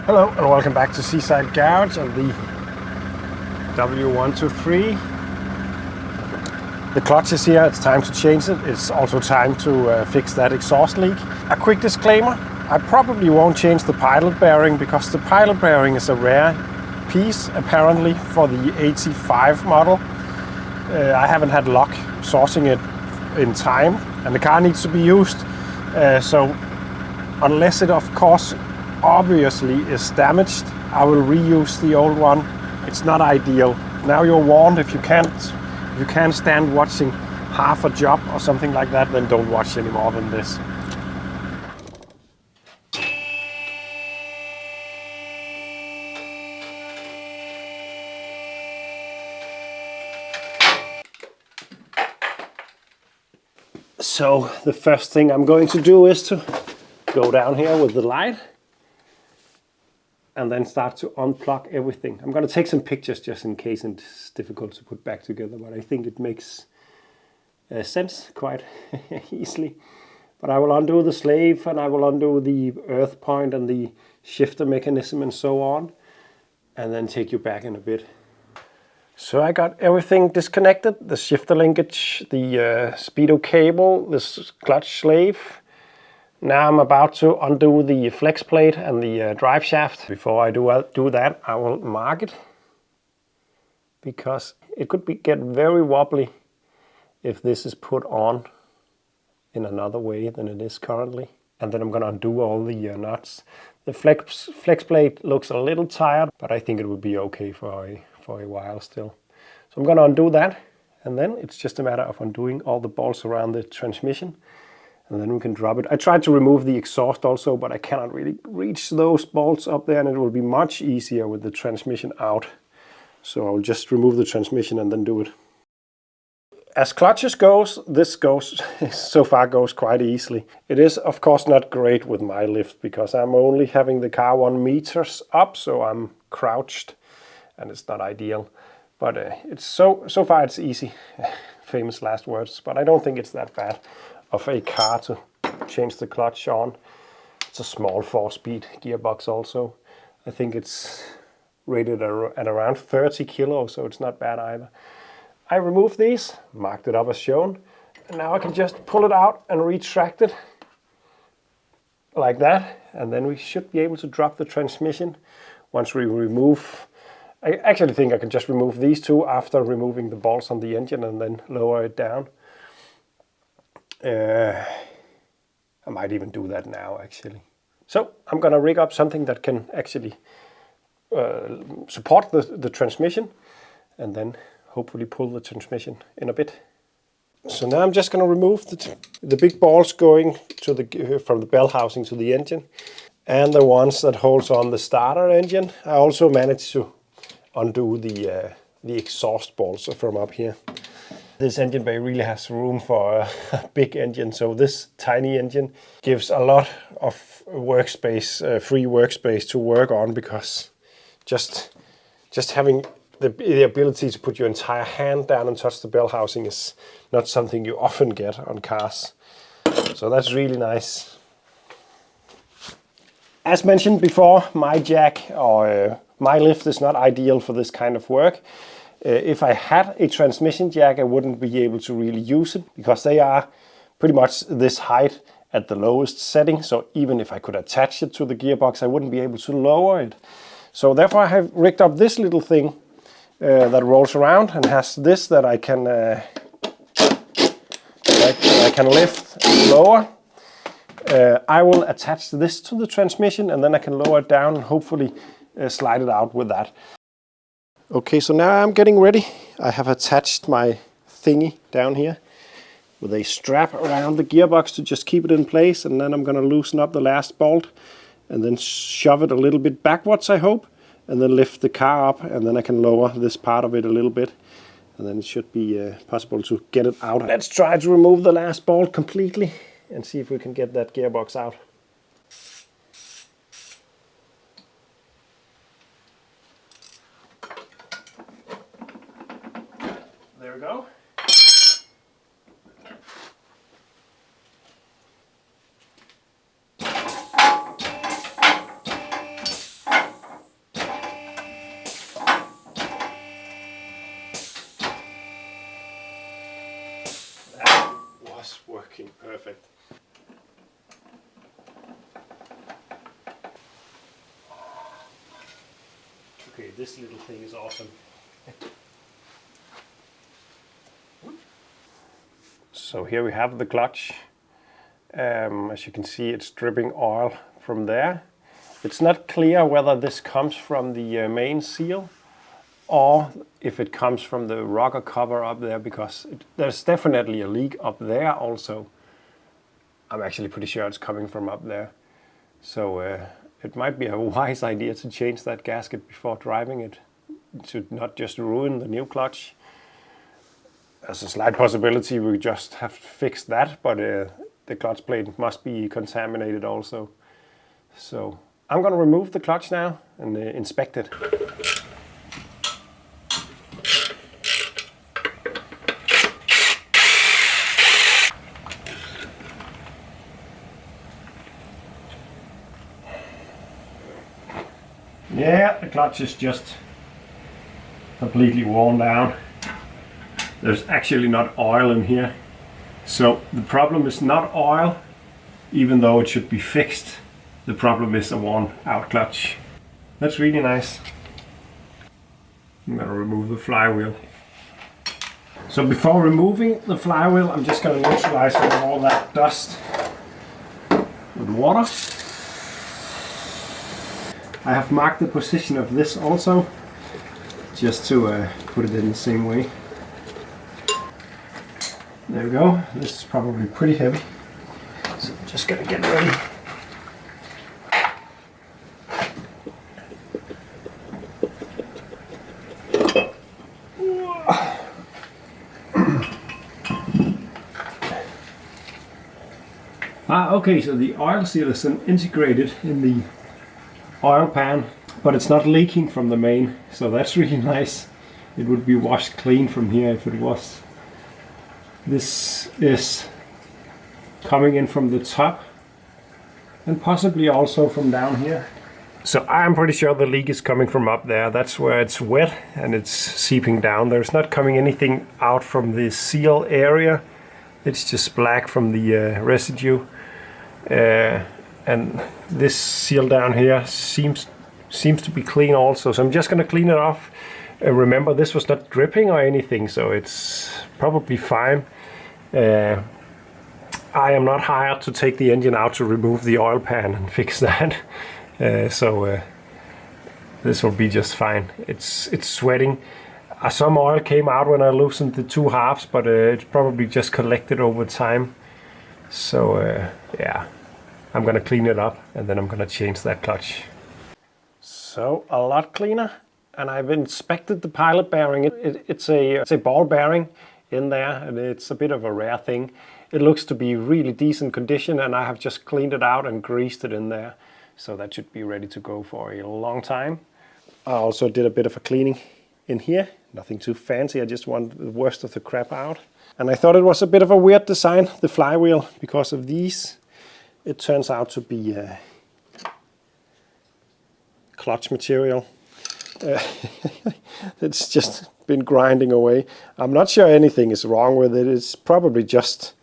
Hello and welcome back to Seaside Garage and the W123. The clutch is here, it's time to change it. It's also time to fix that exhaust leak. A quick disclaimer, I probably won't change the pilot bearing because the pilot bearing is a rare piece apparently for the 85 model. I haven't had luck sourcing it in time and the car needs to be used. So unless it of course obviously is damaged, I will reuse the old one. It's not ideal. Now you're warned. If you can't stand watching half a job or something like that, then don't watch any more than this. So the first thing I'm going to do is to go down here with the light and then start to unplug everything. I'm going to take some pictures just in case it's difficult to put back together, but I think it makes sense quite easily. But I will undo the slave and I will undo the earth point and the shifter mechanism and so on, and then take you back in a bit. So I got everything disconnected, the shifter linkage, the speedo cable, this clutch slave. Now I'm about to undo the flex plate and the drive shaft. Before I do that, I will mark it because it could get very wobbly if this is put on in another way than it is currently. And then I'm going to undo all the nuts. The flex plate looks a little tired, but I think it will be okay for a while still. So I'm going to undo that, and then it's just a matter of undoing all the bolts around the transmission. And then we can drop it. I tried to remove the exhaust also, but I cannot really reach those bolts up there, and it will be much easier with the transmission out. So I'll just remove the transmission and then do it. As clutches goes, this so far goes quite easily. It is of course not great with my lift because I'm only having the car 1 meter up, so I'm crouched and it's not ideal. But it's so far it's easy. Famous last words, but I don't think it's that bad of a car to change the clutch on. It's a small 4-speed gearbox also. I think it's rated at around 30 kilos, so it's not bad either. I removed these, marked it up as shown, and now I can just pull it out and retract it like that, and then we should be able to drop the transmission once we remove. I actually think I can just remove these two after removing the bolts on the engine and then lower it down. I might even do that now actually. So I'm gonna rig up something that can actually support the transmission and then hopefully pull the transmission in a bit. So now I'm just gonna remove the big balls going to from the bell housing to the engine and the ones that holds on the starter engine. I also managed to undo the exhaust balls from up here. This engine bay really has room for a big engine, so this tiny engine gives a lot of workspace, free workspace to work on, because just having the ability to put your entire hand down and touch the bell housing is not something you often get on cars. So that's really nice. As mentioned before, my jack or my lift is not ideal for this kind of work. If I had a transmission jack, I wouldn't be able to really use it because they are pretty much this height at the lowest setting. So even if I could attach it to the gearbox, I wouldn't be able to lower it. So therefore I have rigged up this little thing that rolls around and has this that I can lift lower. I will attach this to the transmission and then I can lower it down and hopefully slide it out with that. Okay, so now I'm getting ready. I have attached my thingy down here with a strap around the gearbox to just keep it in place, and then I'm going to loosen up the last bolt and then shove it a little bit backwards, I hope, and then lift the car up, and then I can lower this part of it a little bit, and then it should be possible to get it out. Let's try to remove the last bolt completely and see if we can get that gearbox out. There we go. was working perfect. Okay, this little thing is awesome. So here we have the clutch. As you can see, it's dripping oil from there. It's not clear whether this comes from the main seal or if it comes from the rocker cover up there, because there's definitely a leak up there also. I'm actually pretty sure it's coming from up there. So it might be a wise idea to change that gasket before driving it, to not just ruin the new clutch. There's a slight possibility we just have to fix that, but the clutch plate must be contaminated also. So I'm going to remove the clutch now and inspect it. Yeah, the clutch is just completely worn down. There's actually not oil in here. So the problem is not oil, even though it should be fixed. The problem is a worn out clutch. That's really nice. I'm gonna remove the flywheel. So before removing the flywheel, I'm just gonna neutralize all that dust with water. I have marked the position of this also, just to put it in the same way. There we go. This is probably pretty heavy, so I'm just gonna get ready. Okay, so the oil seal is integrated in the oil pan, but it's not leaking from the main, so that's really nice. It would be washed clean from here if it was. This is coming in from the top and possibly also from down here. So I'm pretty sure the leak is coming from up there. That's where it's wet and it's seeping down. There's not coming anything out from the seal area. It's just black from the residue. And this seal down here seems to be clean also. So I'm just going to clean it off. Remember, this was not dripping or anything, so it's probably fine. I am not hired to take the engine out to remove the oil pan and fix that. So this will be just fine. It's sweating. Some oil came out when I loosened the two halves, but it's probably just collected over time. So yeah, I'm gonna clean it up and then I'm gonna change that clutch. So a lot cleaner, and I've inspected the pilot bearing. It's a ball bearing in there, and it's a bit of a rare thing. It looks to be really decent condition, and I have just cleaned it out and greased it in there. So that should be ready to go for a long time. I also did a bit of a cleaning in here. Nothing too fancy, I just want the worst of the crap out. And I thought it was a bit of a weird design, the flywheel, because of these. It turns out to be clutch material. It's just been grinding away. I'm not sure anything is wrong with it. It's probably just,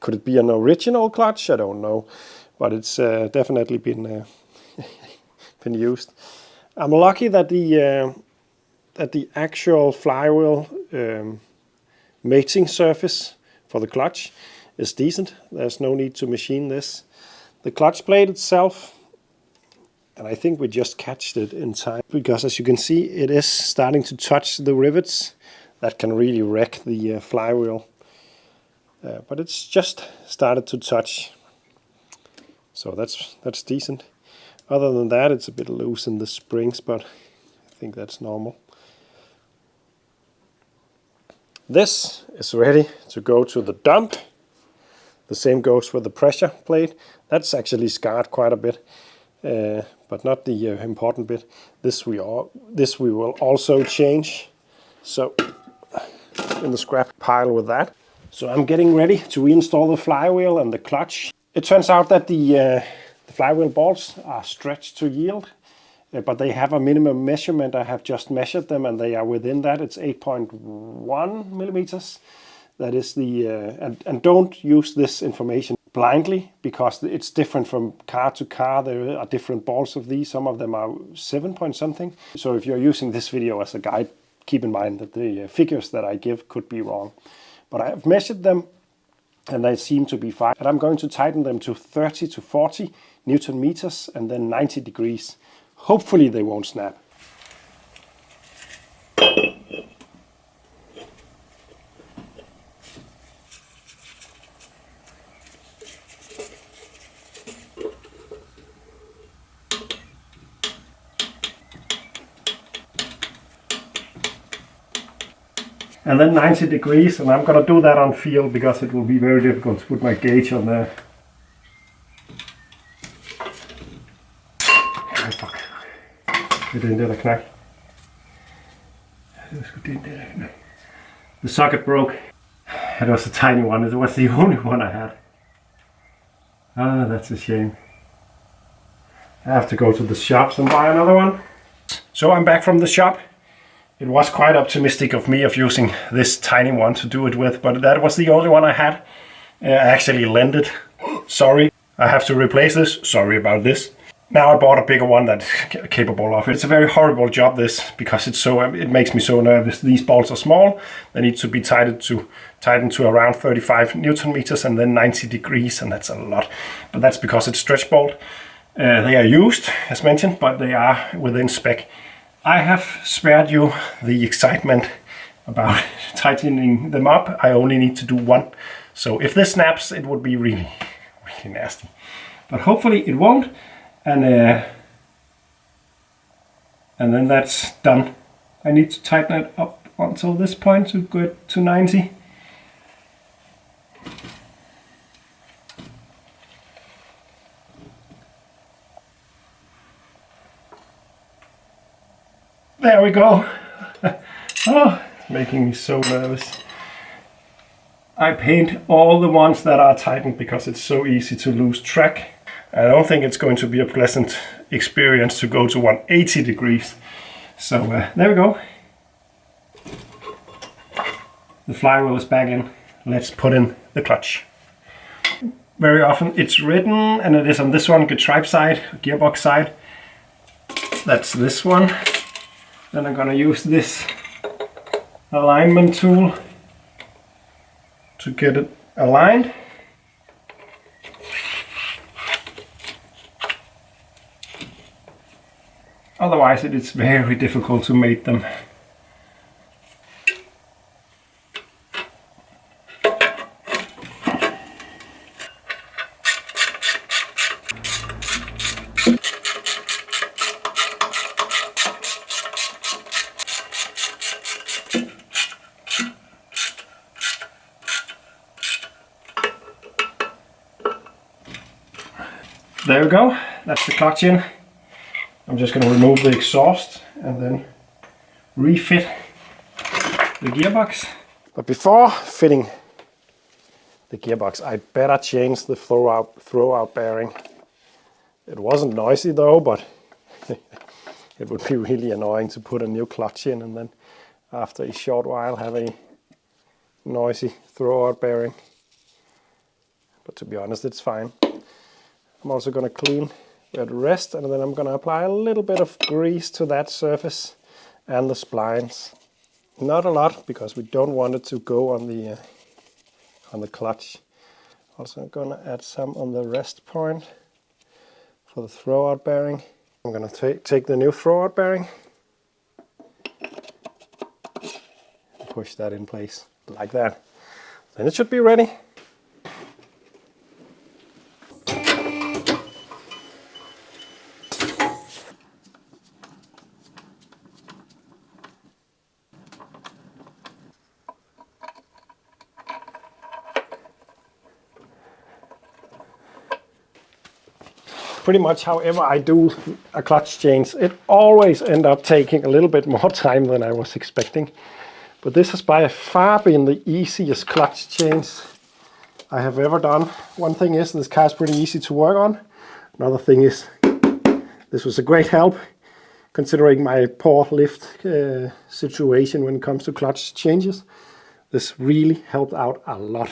could it be an original clutch? I don't know, but it's definitely been been used. I'm lucky that the actual flywheel mating surface for the clutch is decent. There's no need to machine this. The clutch plate itself, and I think we just catched it in time, because as you can see, it is starting to touch the rivets. That can really wreck the flywheel. But it's just started to touch. So that's decent. Other than that, it's a bit loose in the springs, but I think that's normal. This is ready to go to the dump. The same goes for the pressure plate. That's actually scarred quite a bit, but not the important bit. This we will also change. So in the scrap pile with that. So I'm getting ready to reinstall the flywheel and the clutch. It turns out that the flywheel bolts are stretched to yield, but they have a minimum measurement. I have just measured them and they are within that. It's 8.1 millimeters. That is the and don't use this information blindly, because it's different from car to car. There are different balls of these. Some of them are 7 point something. So if you're using this video as a guide, keep in mind that the figures that I give could be wrong. But I have measured them and they seem to be fine. And I'm going to tighten them to 30 to 40 Newton meters and then 90 degrees. Hopefully they won't snap. And then 90 degrees, and I'm going to do that on feel because it will be very difficult to put my gauge on there. The socket broke. It was a tiny one, it was the only one I had. Ah, that's a shame. I have to go to the shops and buy another one. So I'm back from the shop. It was quite optimistic of me of using this tiny one to do it with, but that was the only one I had. I actually lent it. Sorry, I have to replace this. Sorry about this. Now I bought a bigger one that's capable of it. It's a very horrible job, this, because it makes me so nervous. These bolts are small. They need to be tightened to around 35 Newton meters and then 90 degrees, and that's a lot. But that's because it's stretch bolt. They are used, as mentioned, but they are within spec. I have spared you the excitement about tightening them up. I only need to do one. So if this snaps, it would be really, really nasty. But hopefully it won't. And then that's done. I need to tighten it up until this point to go to 90. There we go. Oh, it's making me so nervous. I paint all the ones that are tightened because it's so easy to lose track. I don't think it's going to be a pleasant experience to go to 180 degrees. So there we go. The flywheel is back in. Let's put in the clutch. Very often it's written, and it is on this one, Getriebe side, gearbox side. That's this one. Then I'm gonna use this alignment tool to get it aligned. Otherwise it is very difficult to mate them. There we go, that's the clutch in. I'm just going to remove the exhaust and then refit the gearbox. But before fitting the gearbox, I better change the throwout bearing. It wasn't noisy though, but it would be really annoying to put a new clutch in and then after a short while have a noisy throwout bearing. But to be honest, it's fine. I'm also going to clean where it rests, and then I'm going to apply a little bit of grease to that surface and the splines. Not a lot, because we don't want it to go on the clutch. Also I'm going to add some on the rest point for the throwout bearing. I'm going to take the new throwout bearing and push that in place like that. Then it should be ready. Pretty much however I do a clutch change, it always ends up taking a little bit more time than I was expecting. But this has by far been the easiest clutch change I have ever done. One thing is, this car is pretty easy to work on. Another thing is, this was a great help considering my poor lift situation when it comes to clutch changes. This really helped out a lot.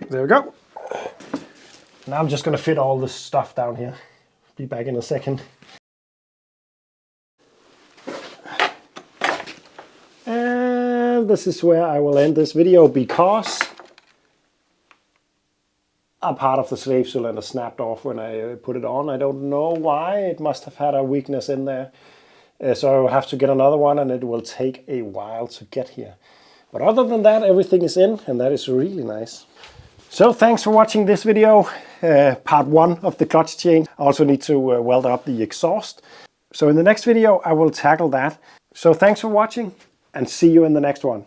There we go. Now I'm just going to fit all this stuff down here. Be back in a second. And this is where I will end this video because a part of the slave cylinder snapped off when I put it on. I don't know why. It must have had a weakness in there. So I will have to get another one, and it will take a while to get here. But other than that, everything is in, and that is really nice. So thanks for watching this video, part 1 of the clutch change. I also need to weld up the exhaust. So in the next video I will tackle that. So thanks for watching, and see you in the next one.